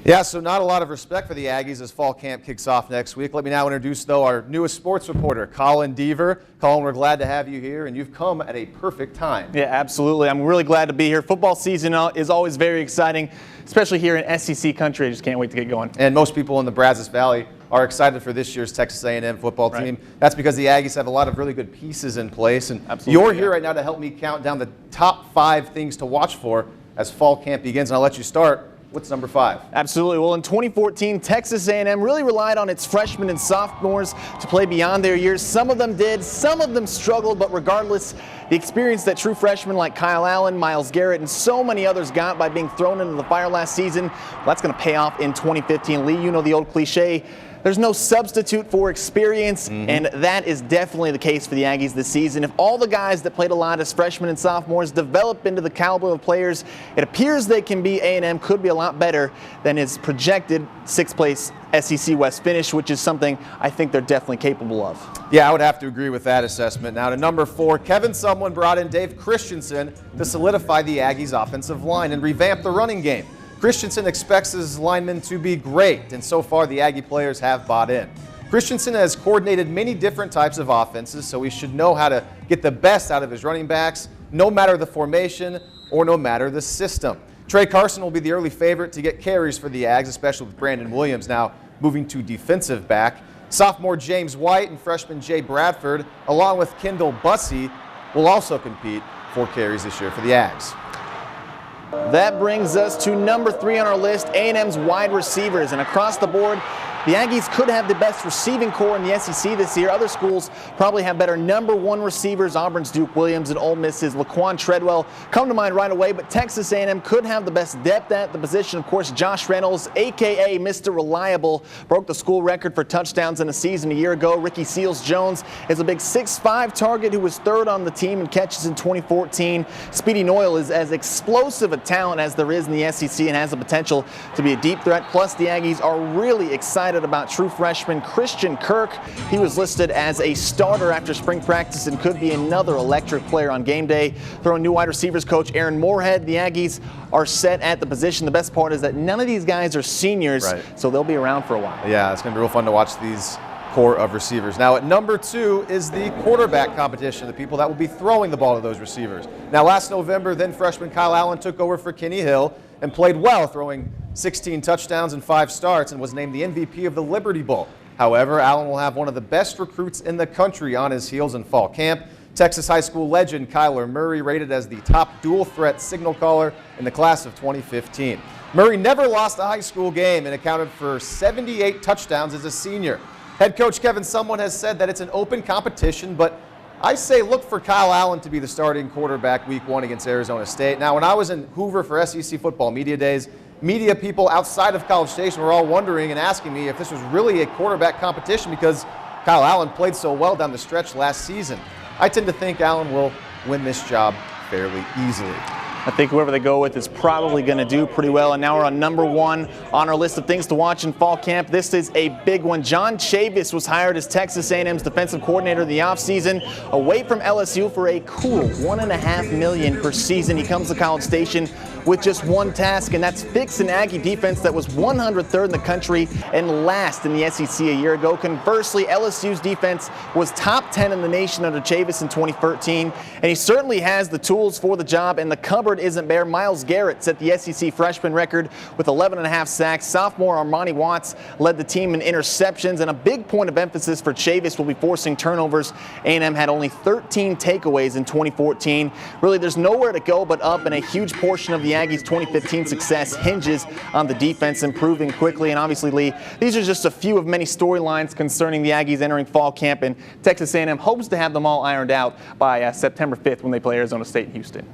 Yeah, so not a lot of respect for the Aggies as fall camp kicks off next week. Let me now introduce, though, our newest sports reporter, Colin Deaver. Colin, we're glad to have you here, and you've come at a perfect time. Yeah, absolutely. I'm really glad to be here. Football season is always very exciting, especially here in SEC country. I just can't wait to get going. And most people in the Brazos Valley are excited for this year's Texas A&M football team. Right. That's because the Aggies have a lot of really good pieces in place. And you're here right now to help me count down the top 5 things to watch for as fall camp begins. And I'll let you start. What's number 5? Absolutely. Well, in 2014, Texas A&M really relied on its freshmen and sophomores to play beyond their years. Some of them did, some of them struggled, but regardless, the experience that true freshmen like Kyle Allen, Myles Garrett, and so many others got by being thrown into the fire last season, well, that's going to pay off in 2015. Lee, you know the old cliche, there's no substitute for experience, and that is definitely the case for the Aggies this season. If all the guys that played a lot as freshmen and sophomores develop into the caliber of players, it appears they can be A&M could be a lot better than his projected 6th place SEC West finish, which is something I think they're definitely capable of. Yeah, I would have to agree with that assessment. Now to number 4, Kevin Sumlin brought in Dave Christensen to solidify the Aggies' offensive line and revamp the running game. Christensen expects his linemen to be great, and so far the Aggie players have bought in. Christensen has coordinated many different types of offenses, so he should know how to get the best out of his running backs, no matter the formation or no matter the system. Trey Carson will be the early favorite to get carries for the Ags, especially with Brandon Williams now moving to defensive back. Sophomore James White and freshman Jay Bradford, along with Kendall Bussey, will also compete for carries this year for the Ags. That brings us to number 3 on our list, A&M's wide receivers. And across the board, the Aggies could have the best receiving core in the SEC this year. Other schools probably have better number 1 receivers. Auburn's Duke Williams and Ole Miss's Laquan Treadwell come to mind right away. But Texas A&M could have the best depth at the position. Of course, Josh Reynolds, a.k.a. Mr. Reliable, broke the school record for touchdowns in a season a year ago. Ricky Seals-Jones is a big 6'5" target who was 3rd on the team in catches in 2014. Speedy Noyle is as explosive a talent as there is in the SEC and has the potential to be a deep threat. Plus, the Aggies are really excited about true freshman Christian Kirk. He was listed as a starter after spring practice and could be another electric player on game day. Throwing new wide receivers coach Aaron Moorhead, the Aggies are set at the position. The best part is that none of these guys are seniors, so they'll be around for a while. Yeah, it's going to be real fun to watch these core of receivers. Now at number 2 is the quarterback competition, the people that will be throwing the ball to those receivers. Now last November, then freshman Kyle Allen took over for Kenny Hill and played well, throwing 16 touchdowns and 5 starts, and was named the MVP of the Liberty Bowl. However, Allen will have one of the best recruits in the country on his heels in fall camp. Texas high school legend Kyler Murray, rated as the top dual threat signal caller in the class of 2015. Murray never lost a high school game and accounted for 78 touchdowns as a senior. Head coach Kevin Sumlin has said that it's an open competition, but I say look for Kyle Allen to be the starting quarterback week 1 against Arizona State. Now, when I was in Hoover for SEC football media days, media people outside of College Station were all wondering and asking me if this was really a quarterback competition because Kyle Allen played so well down the stretch last season. I tend to think Allen will win this job fairly easily. I think whoever they go with is probably going to do pretty well. And now we're on number 1 on our list of things to watch in fall camp. This is a big one. John Chavis was hired as Texas A&M's defensive coordinator in the offseason, away from LSU for a cool $1.5 million per season. He comes to College Station with just one task, and that's fix an Aggie defense that was 103rd in the country and last in the SEC a year ago. Conversely, LSU's defense was top 10 in the nation under Chavis in 2013, and he certainly has the tools for the job, and the cupboard isn't bare. Myles Garrett set the SEC freshman record with 11.5 sacks. Sophomore Armani Watts led the team in interceptions, and a big point of emphasis for Chavis will be forcing turnovers. A&M had only 13 takeaways in 2014. Really, there's nowhere to go but up, and a huge portion of the Aggies' 2015 success hinges on the defense improving quickly. And obviously, Lee, these are just a few of many storylines concerning the Aggies entering fall camp, and Texas A&M hopes to have them all ironed out by September 5th when they play Arizona State in Houston.